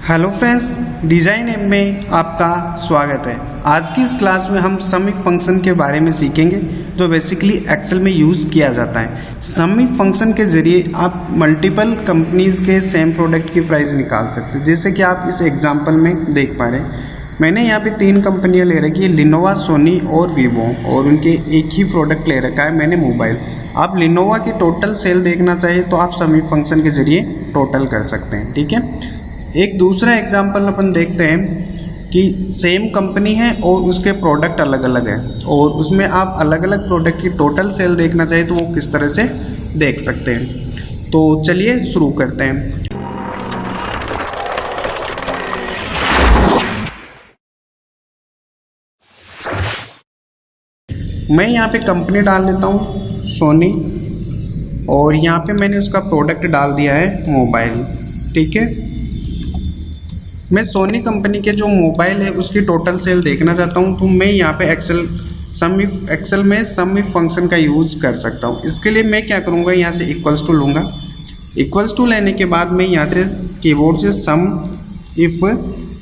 Hello friends, design app में आपका स्वागत है। आज की इस क्लास में हम सम इफ फंक्शन के बारे में सीखेंगे जो बेसिकली एक्सेल में यूज़ किया जाता है। सम इफ फंक्शन के ज़रिए आप मल्टीपल कंपनीज के सेम प्रोडक्ट की प्राइस निकाल सकते हैं। जैसे कि आप इस एग्जांपल में देख पा रहे हैं, मैंने यहाँ पे 3 कंपनियाँ ले रखी है, लिनोवा, सोनी और वीवो, और उनके एक ही प्रोडक्ट ले रखा है मैंने, मोबाइल। आप लिनोवा की टोटल सेल देखना चाहिए तो आप सम इफ फंक्शन के ज़रिए टोटल कर सकते हैं। ठीक है, एक दूसरा एग्जाम्पल अपन देखते हैं कि सेम कंपनी है और उसके प्रोडक्ट अलग अलग हैं और उसमें आप अलग अलग प्रोडक्ट की टोटल सेल देखना चाहिए तो वो किस तरह से देख सकते हैं। तो चलिए शुरू करते हैं। मैं यहाँ पे कंपनी डाल लेता हूँ सोनी, और यहाँ पे मैंने उसका प्रोडक्ट डाल दिया है मोबाइल। ठीक है, मैं सोनी कंपनी के जो मोबाइल है उसकी टोटल सेल देखना चाहता हूँ, तो मैं यहाँ पे एक्सेल में सम इफ फंक्शन का यूज़ कर सकता हूँ। इसके लिए मैं क्या करूँगा, यहाँ से इक्वल्स टू लूँगा। इक्वल्स टू लेने के बाद मैं यहाँ से कीबोर्ड से सम इफ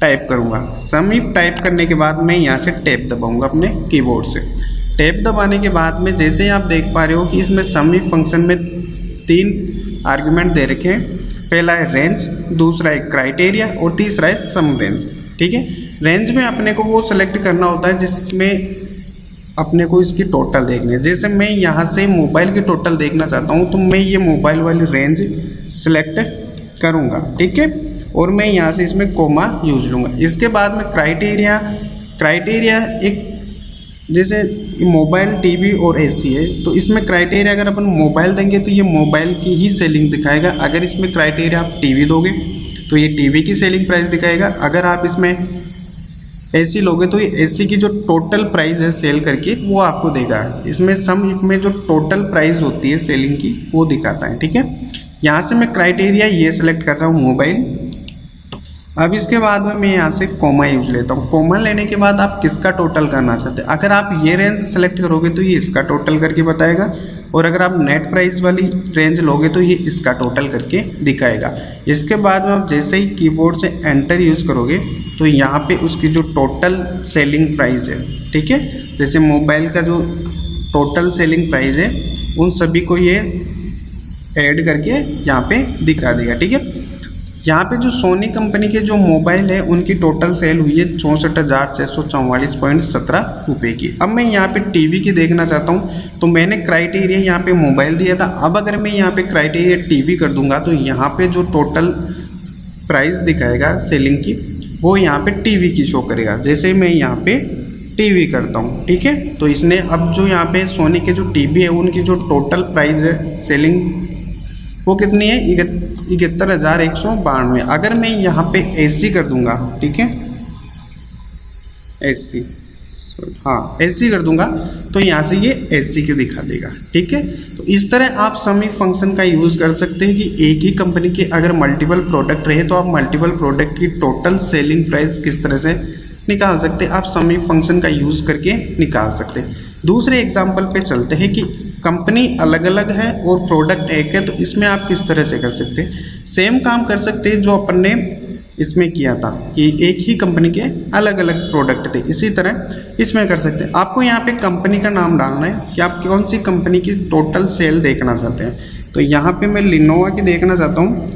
टाइप करूँगा। सम इफ टाइप करने के बाद मैं यहाँ से टैब दबाऊँगा अपने कीबोर्ड से। टैब दबाने के बाद में जैसे ही आप देख पा रहे हो कि इसमें सम इफ फंक्शन में 3 आर्गुमेंट दे रखे हैं। पहला है रेंज, दूसरा है क्राइटेरिया और तीसरा है सम रेंज। ठीक है, रेंज में अपने को वो सेलेक्ट करना होता है जिसमें अपने को इसकी टोटल देखनी है। जैसे मैं यहाँ से मोबाइल की टोटल देखना चाहता हूँ तो मैं ये मोबाइल वाली रेंज सेलेक्ट करूँगा। ठीक है, और मैं यहाँ से इसमें कोमा यूज लूँगा। इसके बाद में क्राइटेरिया एक, जैसे मोबाइल, टीवी और एसी है तो इसमें क्राइटेरिया अगर अपन मोबाइल देंगे तो ये मोबाइल की ही सेलिंग दिखाएगा। अगर इसमें क्राइटेरिया आप टीवी दोगे तो ये टीवी की सेलिंग प्राइस दिखाएगा। अगर आप इसमें एसी लोगे तो ये एसी की जो टोटल प्राइस है सेल करके वो आपको देगा। इसमें सम इफ में जो टोटल प्राइस होती है सेलिंग की वो दिखाता है। ठीक है, यहाँ से मैं क्राइटेरिया ये सेलेक्ट कर रहा हूँ मोबाइल। अब इसके बाद में मैं यहाँ से कोमा यूज लेता हूँ। कोमा लेने के बाद आप किसका टोटल करना चाहते हैं, अगर आप ये रेंज सेलेक्ट करोगे तो ये इसका टोटल करके बताएगा, और अगर आप नेट प्राइस वाली रेंज लोगे तो ये इसका टोटल करके दिखाएगा। इसके बाद में आप जैसे ही कीबोर्ड से एंटर यूज करोगे तो यहाँ पे उसकी जो टोटल सेलिंग प्राइस है, ठीक है, जैसे मोबाइल का जो टोटल सेलिंग प्राइस है उन सभी को ये ऐड करके यहाँ पे दिखा देगा। ठीक है, यहाँ पे जो सोनी कंपनी के जो मोबाइल है उनकी टोटल सेल हुई है 64,644.17 रुपये की। अब मैं यहाँ पे टीवी की देखना चाहता हूँ तो मैंने क्राइटेरिया यहाँ पे मोबाइल दिया था। अब अगर मैं यहाँ पे क्राइटेरिया टीवी कर दूंगा तो यहाँ पे जो टोटल प्राइस दिखाएगा सेलिंग की वो यहाँ पे टीवी की शो करेगा। जैसे मैं यहाँ पे टीवी करता हूँ, ठीक है, तो इसने अब जो यहाँ पे सोनी के जो टीवी है उनकी जो टोटल प्राइस है सेलिंग वो कितनी है, 71,192। अगर मैं यहाँ पे एसी कर दूंगा, ठीक है, एसी, हाँ एसी कर दूंगा तो यहाँ से ये एसी के दिखा देगा। ठीक है, तो इस तरह आप सम इफ फंक्शन का यूज कर सकते हैं कि एक ही कंपनी के अगर मल्टीपल प्रोडक्ट रहे तो आप मल्टीपल प्रोडक्ट की टोटल सेलिंग प्राइस किस तरह से निकाल सकते हैं, आप सम इफ फंक्शन का यूज करके निकाल सकते हैं। दूसरे एग्जाम्पल पे चलते हैं कि कंपनी अलग अलग है और प्रोडक्ट एक है, तो इसमें आप किस तरह से कर सकते हैं। सेम काम कर सकते हैं जो अपन ने इसमें किया था कि एक ही कंपनी के अलग अलग प्रोडक्ट थे, इसी तरह इसमें कर सकते हैं। आपको यहाँ पे कंपनी का नाम डालना है कि आप कौन सी कंपनी की टोटल सेल देखना चाहते हैं। तो यहाँ पे मैं लिनोवा की देखना चाहता हूँ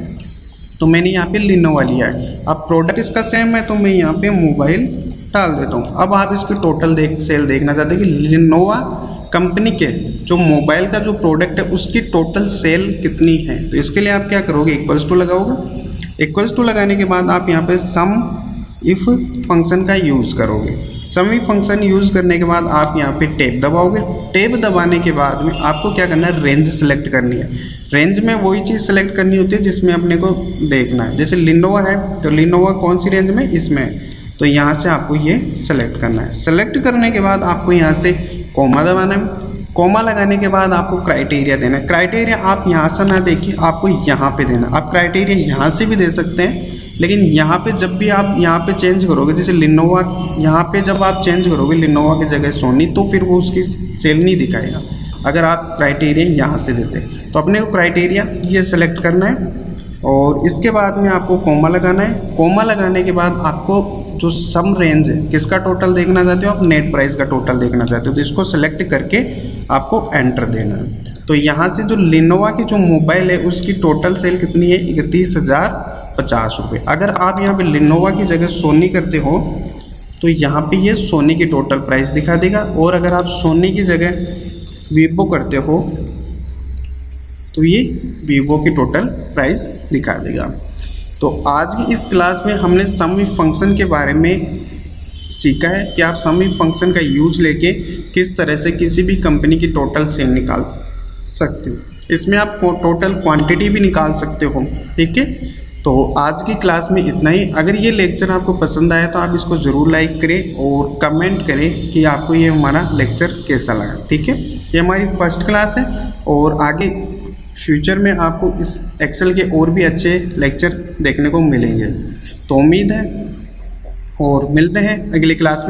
तो मैंने यहाँ पे लिनोवा लिया है। अब प्रोडक्ट इसका सेम है तो मैं यहाँ पे मोबाइल डाल देता हूँ। अब आप इसकी टोटल सेल देखना चाहते हैं कि लिनोवा कंपनी के जो मोबाइल का जो प्रोडक्ट है उसकी टोटल सेल कितनी है। तो इसके लिए आप क्या करोगे, इक्वल्स टू लगाओगे। इक्वल्स टू लगाने के बाद आप यहाँ पे सम इफ फंक्शन का यूज़ करोगे। सम इफ फंक्शन यूज़ करने के बाद आप यहाँ पे टैब दबाओगे। टैब दबाने के बाद में आपको क्या करना है, रेंज सेलेक्ट करनी है। रेंज में वही चीज़ सेलेक्ट करनी होती है जिसमें अपने को देखना है। जैसे लिनोवा है तो लिनोवा कौन सी रेंज में, इसमें, तो यहाँ से आपको ये सेलेक्ट करना है। सेलेक्ट करने के बाद आपको यहाँ से कोमा दबाना है। कोमा लगाने के बाद आपको क्राइटेरिया देना है। क्राइटेरिया आप यहाँ से ना देखिए, आपको यहाँ पे देना। आप क्राइटेरिया यहाँ से भी दे सकते हैं, लेकिन यहाँ पे जब भी आप यहाँ पे चेंज करोगे, जैसे लिनोवा, यहाँ पे जब आप चेंज करोगे लिनोवा की जगह सोनी, तो फिर वो उसकी सेल नहीं दिखाएगा अगर आप क्राइटेरिया यहाँ से देते। तो अपने को क्राइटेरिया ये सेलेक्ट करना है। और इसके बाद में आपको कोमा लगाना है। कोमा लगाने के बाद आपको जो सम रेंज है किसका टोटल देखना चाहते हो, आप नेट प्राइस का टोटल देखना चाहते हो, तो इसको सेलेक्ट करके आपको एंटर देना है। तो यहाँ से जो लिनोवा की जो मोबाइल है उसकी टोटल सेल कितनी है, 31,050 रुपये। अगर आप यहाँ पे लिनोवा की जगह सोनी करते हो तो यहाँ पे ये सोनी की टोटल प्राइस दिखा देगा, और अगर आप सोनी की जगह वीवो करते हो तो ये वीवो की टोटल प्राइस दिखा देगा। तो आज की इस क्लास में हमने सम इफ फंक्शन के बारे में सीखा है कि आप सम इफ फंक्शन का यूज़ लेके किस तरह से किसी भी कंपनी की टोटल सेल निकाल सकते हो। इसमें आप टोटल क्वांटिटी भी निकाल सकते हो, ठीक है। तो आज की क्लास में इतना ही। अगर ये लेक्चर आपको पसंद आया तो आप इसको ज़रूर लाइक करें और कमेंट करें कि आपको ये हमारा लेक्चर कैसा लगा, ठीक है। ये हमारी फर्स्ट क्लास है और आगे फ्यूचर में आपको इस एक्सेल के और भी अच्छे लेक्चर देखने को मिलेंगे। तो उम्मीद है और मिलते हैं अगली क्लास में।